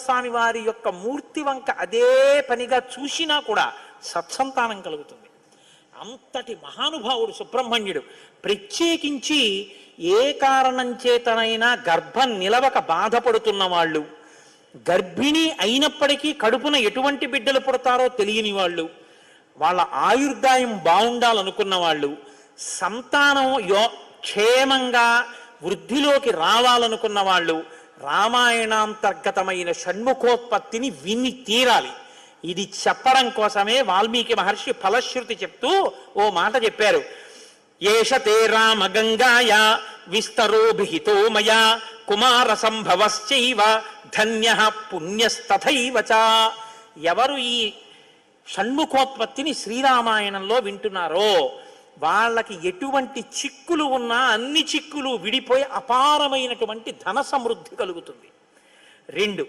స్వామి వారి యొక్క మూర్తి వంక అదే పనిగా చూసినా కూడా సత్సంతానం కలుగుతుంది. అంతటి మహానుభావుడు సుబ్రహ్మణ్యుడు. ప్రత్యేకించి ఏ కారణం చేతనైనా గర్భం నిలవక బాధపడుతున్న వాళ్ళు, గర్భిణి అయినప్పటికీ కడుపున ఎటువంటి బిడ్డలు పుడతారో తెలియని వాళ్ళు, వాళ్ళ ఆయుర్దాయం బాగుండాలనుకున్న వాళ్ళు, సంతానం క్షేమంగా వృద్ధిలోకి రావాలనుకున్న వాళ్ళు రామాయణాంతర్గతమైన షణ్ముఖోత్పత్తిని విని తీరాలి. ఇది చెప్పడం కోసమే వాల్మీకి మహర్షి ఫలశ్రుతి చెప్తూ ఓ మాట చెప్పారు. ఏష తే రామ గంగాయ విస్తరోభిహితో మయా కుమార సంభవశ్చైవ ధన్యః పుణ్యస్తథైవ చ. ఎవరు ఈ షణ్ముఖోత్పత్తిని శ్రీరామాయణంలో వింటున్నారో వాళ్ళకి ఎటువంటి చిక్కులు ఉన్నా అన్ని చిక్కులు విడిపోయి అపారమైనటువంటి ధన సమృద్ధి కలుగుతుంది. 2